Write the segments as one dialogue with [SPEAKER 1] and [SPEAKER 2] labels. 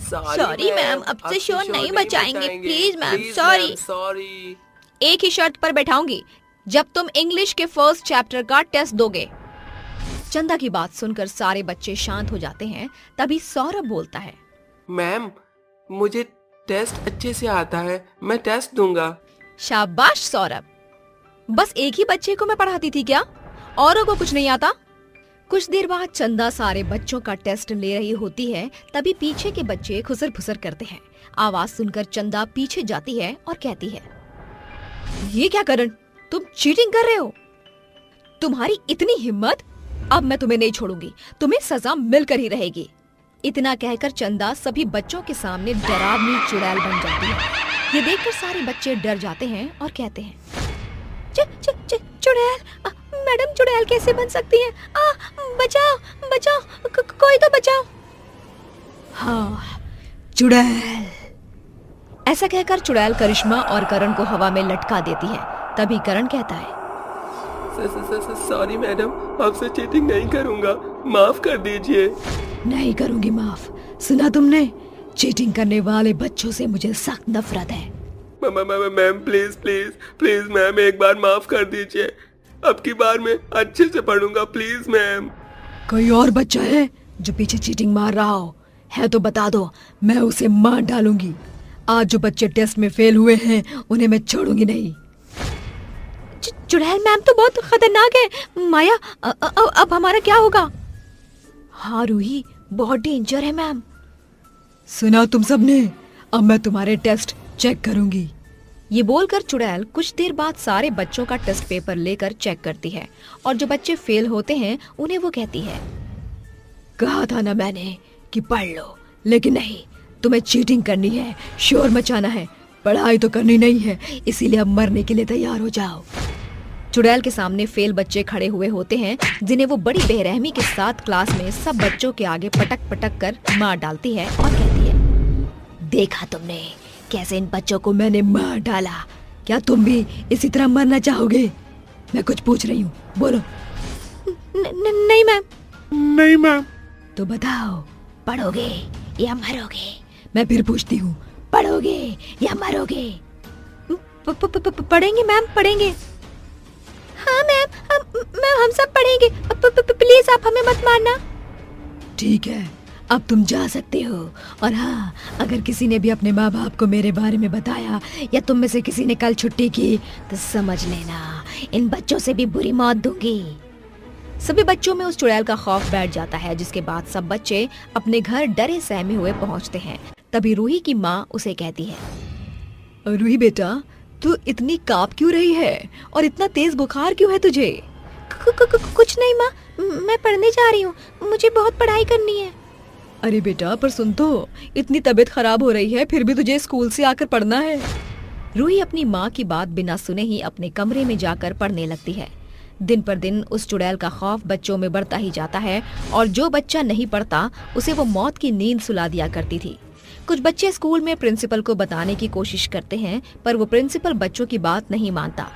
[SPEAKER 1] Sorry ma'am, अब से शोर नहीं बचाएंगे प्लीज मैम, सॉरी। एक ही शर्त पर बैठाऊंगी, जब तुम इंग्लिश के फर्स्ट चैप्टर का टेस्ट दोगे। चंदा की बात सुनकर सारे बच्चे शांत हो जाते हैं। तभी सौरभ बोलता है,
[SPEAKER 2] मैम मुझे टेस्ट अच्छे से आता है, मैं टेस्ट दूंगा।
[SPEAKER 1] शाबाश सौरभ, बस एक ही बच्चे को मैं पढ़ाती थी क्या? औरों को कुछ नहीं आता? कुछ देर बाद चंदा सारे बच्चों का टेस्ट ले रही होती है। तभी पीछे के बच्चे खुसर फुसर करते हैं। आवाज सुनकर चंदा पीछे जाती है और कहती है, ये क्या करण, तुम चीटिंग कर रहे हो? तुम्हारी इतनी हिम्मत, अब मैं तुम्हें नहीं छोड़ूंगी, तुम्हें सजा मिलकर ही रहेगी। इतना कहकर चंदा सभी बच्चों के सामने डरावनी चुड़ैल बन जाती है। ये देखकर सारे बच्चे डर जाते हैं और कहते हैं, चुड़ैल, मैडम चुड़ैल कैसे बन सकती है? बचाओ बचाओ, कोई तो बचाओ। हाँ, चुड़ैल। ऐसा कहकर चुड़ैल करिश्मा और करण को हवा में लटका देती है। तभी करण कहता है,
[SPEAKER 2] सॉरी मैडम, आपसे चीटिंग नहीं करूंगा, माफ कर दीजिए।
[SPEAKER 1] नहीं करूंगी माफ। सुना तुमने, चीटिंग करने वाले बच्चों से मुझे सख्त नफरत है।
[SPEAKER 2] Ma'am please please please ma'am, एक बार माफ कर दीजिए, अब की बार मैं अच्छे से पढ़ूंगा, प्लीज मैम।
[SPEAKER 1] कोई और बच्चा है जो पीछे चीटिंग मार रहा हो? है तो बता दो, मैं उसे मार डालूंगी। आज जो बच्चे टेस्ट में फेल हुए हैं उन्हें मैं छोड़ूंगी नहीं। चुड़ैल मैम तो बहुत खतरनाक है। माया, अब हमारा क्या होगा? हाँ रूही, बहुत डेंजर है मैम। सुना तुम सबने, अब मैं तुम्हारे टेस्ट चेक करूंगी। ये बोलकर चुड़ैल कुछ देर बाद सारे बच्चों का टेस्ट पेपर लेकर चेक करती है और जो बच्चे फेल होते हैं उन्हें वो कहती है, कहा था ना मैंने कि पढ़ लो, लेकिन नहीं, तुम्हें चीटिंग करनी है, शोर मचाना है, पढ़ाई तो करनी नहीं है, इसीलिए अब मरने के लिए तैयार हो जाओ। चुड़ैल के सामने फेल बच्चे खड़े हुए होते हैं, जिन्हें वो बड़ी बेरहमी के साथ क्लास में सब बच्चों के आगे पटक पटक कर मार डालती है और कहती है, देखा तुमने कैसे इन बच्चों को मैंने मार डाला? क्या तुम भी इसी तरह मरना चाहोगे? मैं कुछ पूछ रही हूँ, बोलो। नहीं मैम।
[SPEAKER 2] नहीं मैम।
[SPEAKER 1] तो बताओ, पढ़ोगे या मरोगे? मैं फिर पूछती हूँ, पढ़ोगे या मरोगे? पढ़ेंगे मैम, पढ़ेंगे। हाँ मैम, हम सब पढ़ेंगे, प्लीज आप हमें मत मारना। ठीक है, अब तुम जा सकते हो। और हाँ, अगर किसी ने भी अपने माँ बाप को मेरे बारे में बताया या तुम में से किसी ने कल छुट्टी की तो समझ लेना, इन बच्चों से भी बुरी मौत दूंगी। सभी बच्चों में उस चुड़ैल का खौफ बैठ जाता है, जिसके बाद सब बच्चे अपने घर डरे सहमे हुए पहुँचते हैं। तभी रूही की माँ उसे कहती है, रूही बेटा, तू इतनी कांप क्यों रही है और इतना तेज बुखार क्यों है तुझे? कुछ नहीं माँ, मैं पढ़ने जा रही हूँ, मुझे बहुत पढ़ाई करनी है। अरे बेटा, पर सुन तो, इतनी तबीयत खराब हो रही है, फिर भी तुझे स्कूल से आकर पढ़ना है। रूही अपनी माँ की बात बिना सुने ही अपने कमरे में जाकर पढ़ने लगती है। दिन पर दिन उस चुड़ैल का खौफ बच्चों में बढ़ता ही जाता है और जो बच्चा नहीं पढ़ता उसे वो मौत की नींद सुला दिया करती थी। कुछ बच्चे स्कूल में प्रिंसिपल को बताने की कोशिश करते हैं, पर वो प्रिंसिपल बच्चों की बात नहीं मानता।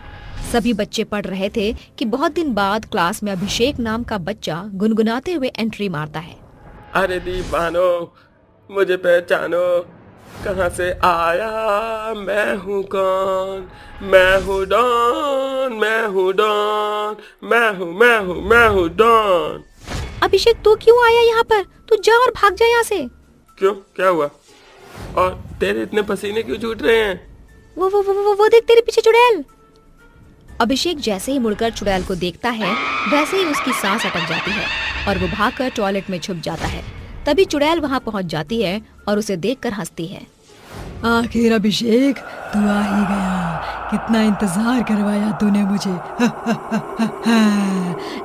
[SPEAKER 1] सभी बच्चे पढ़ रहे थे कि बहुत दिन बाद क्लास में अभिषेक नाम का बच्चा गुनगुनाते हुए एंट्री मारता है।
[SPEAKER 2] अरे दीवानो, मुझे पहचानो, कहाँ से आया, मैं हूँ कौन, मैं हूँ डॉन, मैं हूँ डॉन, मैं हूँ डॉन।
[SPEAKER 1] अभिषेक, तू क्यों आया यहाँ पर? तू जा और भाग जा यहाँ से।
[SPEAKER 2] क्यों, क्या हुआ? और तेरे इतने पसीने क्यों छूट रहे हैं?
[SPEAKER 1] वो देख, तेरे पीछे चुड़ैल। अभिषेक जैसे ही मुड़कर चुड़ैल को देखता है, वैसे ही उसकी सांस अटक जाती है और वो भागकर टॉयलेट में छुप जाता है। तभी चुड़ैल वहाँ पहुँच जाती है और उसे देखकर हंसती है। आखिर अभिषेक, तू आ ही गया, कितना इंतजार करवाया तूने मुझे।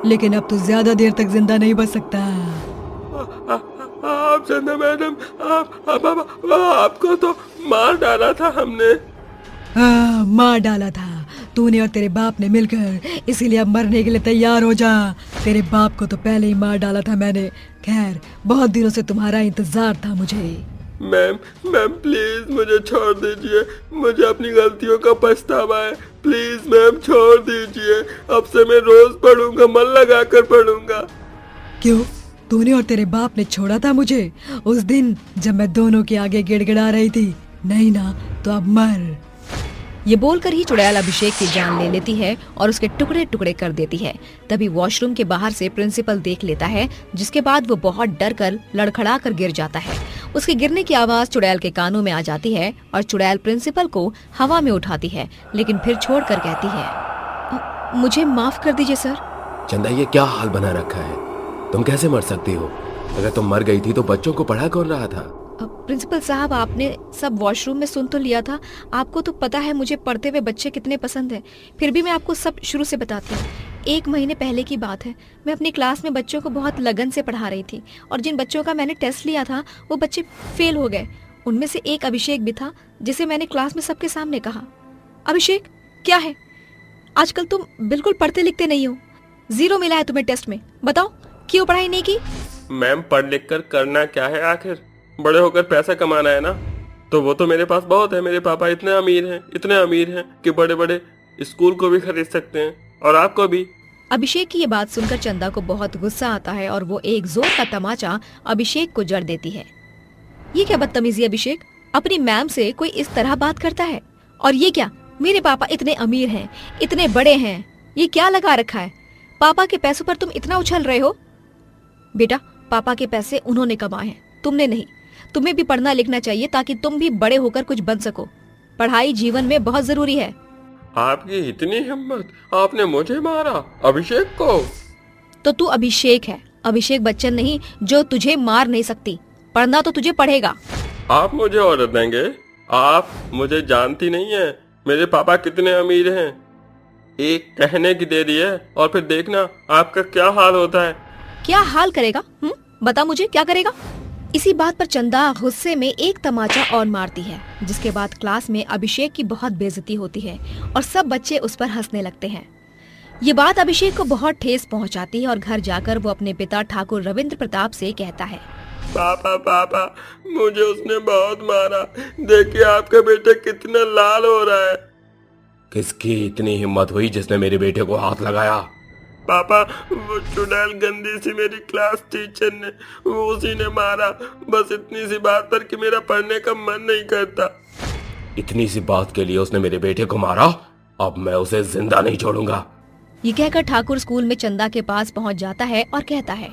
[SPEAKER 1] लेकिन अब तू ज्यादा देर तक जिंदा नहीं बच सकता।
[SPEAKER 2] आप चंदा मैडम, आपको तो मार डाला था हमने।
[SPEAKER 1] मार डाला था तूने और तेरे बाप ने मिलकर, इसीलिए अब मरने के लिए तैयार हो जा। तेरे बाप को तो पहले ही मार डाला था मैंने। खैर, बहुत दिनों से तुम्हारा इंतजार था मुझे।
[SPEAKER 2] मैम प्लीज मुझे छोड़ दीजिए, मुझे अपनी गलतियों का पछतावा है, प्लीज मैम छोड़ दीजिए। अब से मैं रोज पढ़ूंगा, मन लगा कर पढ़ूंगा।
[SPEAKER 1] क्यों, तूने और तेरे बाप ने छोड़ा था मुझे उस दिन जब मैं दोनों के आगे गिड़गिड़ा रही थी। नहीं ना तो अब मर। ये बोलकर ही चुड़ैल अभिषेक की जान ले लेती है और उसके टुकड़े टुकड़े कर देती है। तभी वॉशरूम के बाहर से प्रिंसिपल देख लेता है, जिसके बाद वो बहुत डर कर लड़खड़ा कर गिर जाता है। उसके गिरने की आवाज चुड़ैल के कानों में आ जाती है और चुड़ैल प्रिंसिपल को हवा में उठाती है, लेकिन फिर छोड़कर कहती है, मुझे माफ कर दीजिए सर।
[SPEAKER 3] चंदा, ये क्या हाल बना रखा है? तुम कैसे मर सकती हो? अगर तुम मर गई थी तो बच्चों को पढ़ा कौन रहा था?
[SPEAKER 1] प्रिंसिपल साहब, आपने सब वॉशरूम में सुन तो लिया था। आपको तो पता है मुझे पढ़ते हुए बच्चे कितने पसंद हैं। फिर भी मैं आपको सब शुरू से बताती हूँ। 1 महीने पहले की बात है। मैं अपनी क्लास में बच्चों को बहुत लगन से पढ़ा रही थी और जिन बच्चों का मैंने टेस्ट लिया था वो बच्चे फेल हो गए। उनमें से एक अभिषेक भी था, जिसे मैंने क्लास में सबके सामने कहा, अभिषेक क्या है, आजकल तुम बिल्कुल पढ़ते लिखते नहीं हो। 0 मिला है तुम्हें टेस्ट में। बताओ क्यों पढ़ाई नहीं की?
[SPEAKER 2] मैम, पढ़ लिख कर करना क्या है आखिर? बड़े होकर पैसा कमाना है ना। तो वो तो मेरे पास बहुत है। मेरे पापा इतने अमीर हैं कि बड़े बड़े स्कूल को भी खरीद सकते हैं, और आपको भी।
[SPEAKER 1] अभिषेक की ये बात सुनकर चंदा को बहुत गुस्सा आता है और वो एक जोर का तमाचा अभिषेक को जड़ देती है। ये क्या बदतमीजी अभिषेक, अपनी मैम से कोई इस तरह बात करता है? और ये क्या, मेरे पापा इतने अमीर हैं, इतने बड़े हैं, ये क्या लगा रखा है? पापा के पैसों पर तुम इतना उछल रहे हो? बेटा, पापा के पैसे उन्होंने कमाए हैं, तुमने नहीं। तुम्हें भी पढ़ना लिखना चाहिए ताकि तुम भी बड़े होकर कुछ बन सको। पढ़ाई जीवन में बहुत जरूरी है।
[SPEAKER 2] आपकी इतनी हिम्मत, आपने मुझे मारा, अभिषेक को?
[SPEAKER 1] तो तू अभिषेक है, अभिषेक बच्चन नहीं, जो तुझे मार नहीं सकती। पढ़ना तो तुझे पड़ेगा।
[SPEAKER 2] आप मुझे औरत देंगे? आप मुझे जानती नहीं है मेरे पापा कितने अमीर हैं। एक कहने की देरी है और फिर देखना आपका क्या हाल होता है।
[SPEAKER 1] क्या हाल करेगा? बता मुझे, क्या करेगा? इसी बात पर चंदा गुस्से में एक तमाचा और मारती है, जिसके बाद क्लास में अभिषेक की बहुत बेइज्जती होती है और सब बच्चे उस पर हंसने लगते हैं। ये बात अभिषेक को बहुत ठेस पहुंचाती है और घर जाकर वो अपने पिता ठाकुर रविंद्र प्रताप से कहता है,
[SPEAKER 2] पापा, मुझे उसने बहुत मारा। देखिए आपका बेटा कितना लाल हो रहा है।
[SPEAKER 3] किसकी इतनी हिम्मत हुई जिसने मेरे बेटे को हाथ लगाया?
[SPEAKER 2] पापा, वो चुड़ैल गंदी सी मेरी क्लास टीचर ने, वो उसी ने मारा। बस इतनी सी बात पर कि मेरा पढ़ने का मन नहीं करता।
[SPEAKER 3] इतनी सी बात के लिए उसने मेरे बेटे को मारा? अब मैं उसे जिंदा नहीं छोड़ूंगा।
[SPEAKER 1] ये कहकर ठाकुर स्कूल में चंदा के पास पहुंच जाता है और कहता है,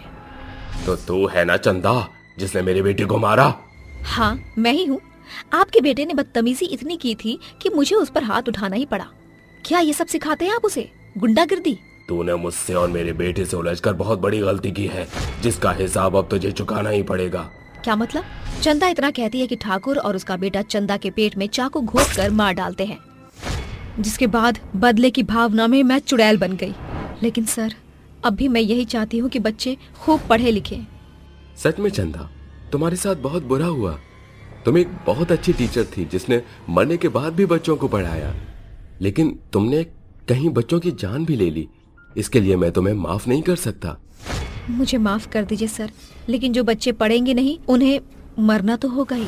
[SPEAKER 3] तो तू है ना चंदा जिसने मेरे बेटे को मारा?
[SPEAKER 1] हाँ, मैं ही हूँ। आपके बेटे ने बदतमीजी इतनी की थी कि मुझे उस पर हाथ उठाना ही पड़ा। क्या ये सब सिखाते हैं आप उसे, गुंडागिर्दी?
[SPEAKER 3] तूने मुझसे और मेरे बेटे से उलझकर बहुत बड़ी गलती की है, जिसका हिसाब अब तुझे चुकाना ही पड़ेगा।
[SPEAKER 1] क्या मतलब? चंदा इतना कहती है कि ठाकुर और उसका बेटा चंदा के पेट में चाकू घोंपकर मार डालते हैं, जिसके बाद बदले की भावना में मैं चुड़ैल बन गई। लेकिन सर, अब भी मैं यही चाहती हूँ कि बच्चे खूब पढ़े लिखे।
[SPEAKER 3] सच में चंदा, तुम्हारे साथ बहुत बुरा हुआ। तुम एक बहुत अच्छी टीचर थी जिसने मरने के बाद भी बच्चों को पढ़ाया, लेकिन तुमने कहीं बच्चों की जान भी ले ली। इसके लिए मैं तुम्हें माफ नहीं कर सकता।
[SPEAKER 1] मुझे माफ कर दीजिए सर, लेकिन जो बच्चे पढ़ेंगे नहीं उन्हें मरना तो होगा ही।